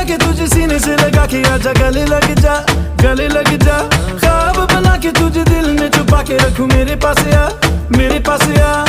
के तुझे सीने से लगा के आजा, गले लग जा, गले लग जा। ख्वाब बना के तुझे दिल में छुपा के रखूं, मेरे पास आ, मेरे पास आ।